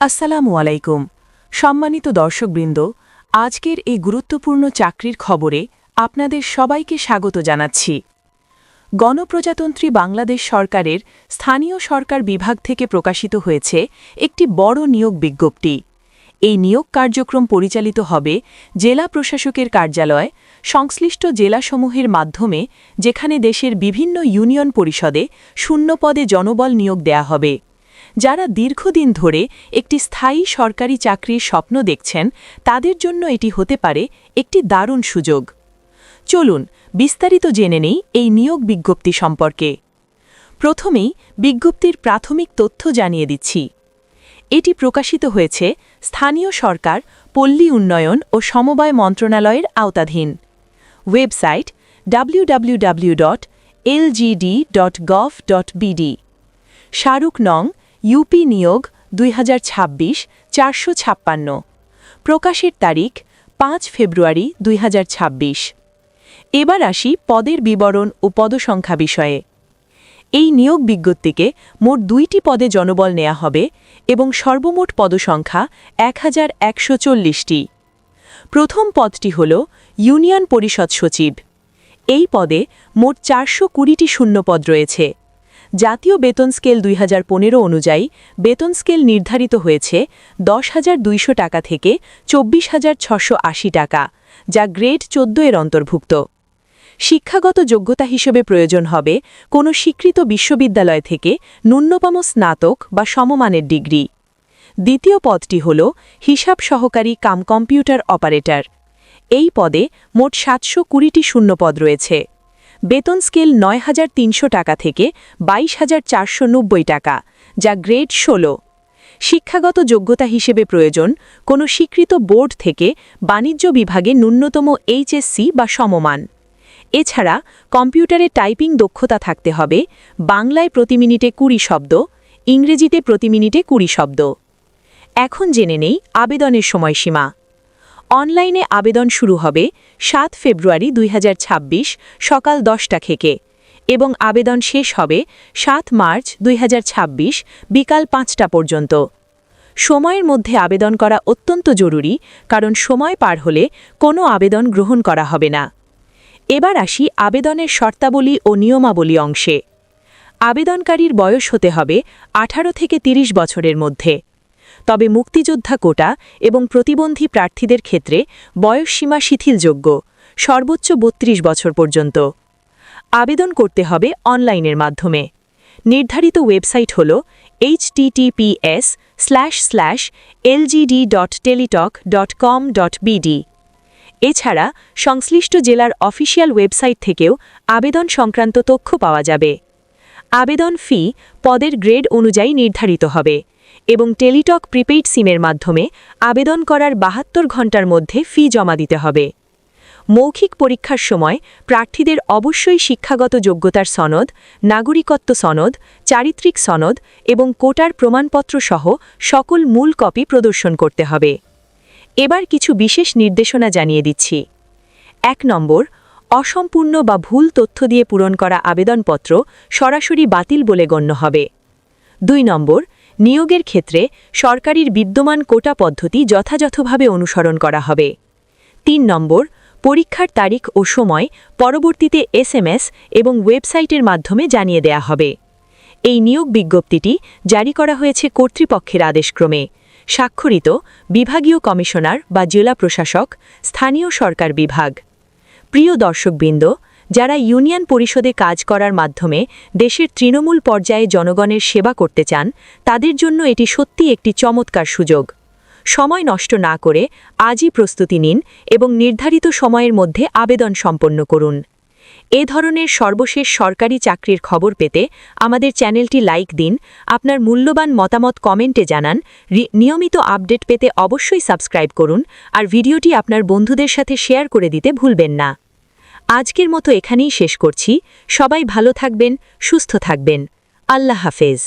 আসসালামু আলাইকুম সম্মানিত দর্শকবৃন্দ, আজকের এই গুরুত্বপূর্ণ চাকরির খবরে আপনাদের সবাইকে স্বাগত জানাচ্ছি। গণপ্রজাতন্ত্রী বাংলাদেশ সরকারের স্থানীয় সরকার বিভাগ থেকে প্রকাশিত হয়েছে একটি বড় নিয়োগ বিজ্ঞপ্তি। এই নিয়োগ কার্যক্রম পরিচালিত হবে জেলা প্রশাসকের কার্যালয়, সংশ্লিষ্ট জেলাসমূহের মাধ্যমে, যেখানে দেশের বিভিন্ন ইউনিয়ন পরিষদে শূন্য পদে জনবল নিয়োগ দেয়া হবে। যারা দীর্ঘদিন ধরে একটি স্থায়ী সরকারি চাকরির স্বপ্ন দেখছেন, তাদের জন্য এটি হতে পারে একটি দারুণ সুযোগ। চলুন বিস্তারিত জেনে নেই এই নিয়োগ বিজ্ঞপ্তি সম্পর্কে। প্রথমেই বিজ্ঞপ্তির প্রাথমিক তথ্য জানিয়ে দিচ্ছি। এটি প্রকাশিত হয়েছে স্থানীয় সরকার, পল্লী উন্নয়ন ও সমবায় মন্ত্রণালয়ের আওতাধীন। Website www.lgd.gov.bd। স্মারক নং ইউপি নিয়োগ 2026 456। প্রকাশের তারিখ 5 ফেব্রুয়ারি 2026। এবার আসি পদের বিবরণ ও পদসংখ্যা বিষয়ে। এই নিয়োগ বিজ্ঞপ্তিকে মোট 2টি পদে জনবল নেওয়া হবে এবং সর্বমোট পদসংখ্যা 1140টি। প্রথম পদটি হল ইউনিয়ন পরিষদ সচিব। এই পদে মোট 420টি শূন্যপদ রয়েছে। জাতীয় বেতন স্কেল 2015 অনুযায়ী বেতন স্কেল নির্ধারিত হয়েছে 10,200 টাকা থেকে 24,680 টাকা, যা গ্রেড 14 এর অন্তর্ভুক্ত। শিক্ষাগত যোগ্যতা হিসেবে প্রয়োজন হবে কোনো স্বীকৃত বিশ্ববিদ্যালয় থেকে ন্যূনতম স্নাতক বা সমমানের ডিগ্রি। দ্বিতীয় পদটি হল হিসাব সহকারী কাম কম্পিউটার অপারেটর। এই পদে মোট 720টি শূন্যপদ রয়েছে। বেতন স্কেল 9,300 টাকা থেকে 22,490 টাকা, যা গ্রেড 16। শিক্ষাগত যোগ্যতা হিসেবে প্রয়োজন কোনো স্বীকৃত বোর্ড থেকে বাণিজ্য বিভাগে ন্যূনতম এইচএসসি বা সমমান। এছাড়া কম্পিউটারে টাইপিং দক্ষতা থাকতে হবে, বাংলায় প্রতি মিনিটে 20 শব্দ, ইংরেজিতে প্রতি মিনিটে 20 শব্দ। এখন জেনে নেই আবেদনের সময়সীমা। অনলাইনে আবেদন শুরু হবে 7 ফেব্রুয়ারি 2026 সকাল 10টা থেকে এবং আবেদন শেষ হবে 7 মার্চ 2026 বিকাল 5টা পর্যন্ত। সময়ের মধ্যে আবেদন করা অত্যন্ত জরুরি, কারণ সময় পার হলে কোনো আবেদন গ্রহণ করা হবে না। এবার আসি আবেদনের শর্তাবলী ও নিয়মাবলী অংশে। আবেদনকারীর বয়স হতে হবে 18 থেকে 30 বছরের মধ্যে। তবে মুক্তিযোদ্ধা কোটা এবং প্রতিবন্ধী প্রার্থীদের ক্ষেত্রে বয়সসীমা শিথিলযোগ্য, সর্বোচ্চ 32 বছর পর্যন্ত। আবেদন করতে হবে অনলাইনের মাধ্যমে। নির্ধারিত ওয়েবসাইট হল https://lgd.teletalk.com.bd। এছাড়া সংশ্লিষ্ট জেলার অফিসিয়াল ওয়েবসাইট থেকেও আবেদন সংক্রান্ত তথ্য পাওয়া যাবে। আবেদন ফি পদের গ্রেড অনুযায়ী নির্ধারিত হবে এবং টেলিটক প্রিপেইড সিমের মাধ্যমে আবেদন করার 72 ঘণ্টার মধ্যে ফি জমা দিতে হবে। মৌখিক পরীক্ষার সময় প্রার্থীদের অবশ্যই শিক্ষাগত যোগ্যতার সনদ, নাগরিকত্ব সনদ, চারিত্রিক সনদ এবং কোটার প্রমাণপত্র সহ সকল মূল কপি প্রদর্শন করতে হবে। এবার কিছু বিশেষ নির্দেশনা জানিয়ে দিচ্ছি। 1 নম্বর, অসম্পূর্ণ বা ভুল তথ্য দিয়ে পূরণ করা আবেদনপত্র সরাসরি বাতিল বলে গণ্য হবে। 2 নম্বর, নিয়োগের ক্ষেত্রে সরকারের বিদ্যমান কোটা পদ্ধতি যথাযথভাবে অনুসরণ করা হবে। 3 নম্বর, পরীক্ষার তারিখ ও সময় পরবর্তীতে SMS এবং ওয়েবসাইটের মাধ্যমে জানিয়ে দেয়া হবে। এই নিয়োগ বিজ্ঞপ্তিটি জারি করা হয়েছে কর্তৃপক্ষের আদেশক্রমে। স্বাক্ষরিত বিভাগীয় কমিশনার বা জেলা প্রশাসক, স্থানীয় সরকার বিভাগ। প্রিয় দর্শকবৃন্দ, যারা ইউনিয়ন পরিষদে কাজ করার মাধ্যমে দেশের তৃণমূল পর্যায়ে জনগণের সেবা করতে চান, তাদের জন্য এটি সত্যি একটি চমৎকার সুযোগ। সময় নষ্ট না করে আজই প্রস্তুতি নিন এবং নির্ধারিত সময়ের মধ্যে আবেদন সম্পন্ন করুন। এ ধরনের সর্বশেষ সরকারি চাকরির খবর পেতে আমাদের চ্যানেলটি লাইক দিন, আপনার মূল্যবান মতামত কমেন্টে জানান। নিয়মিত আপডেট পেতে অবশ্যই সাবস্ক্রাইব করুন আর ভিডিওটি আপনার বন্ধুদের সাথে শেয়ার করে দিতে ভুলবেন না। আজকের মতো এখানেই শেষ করছি। সবাই ভালো থাকবেন, সুস্থ থাকবেন। আল্লাহ হাফেজ।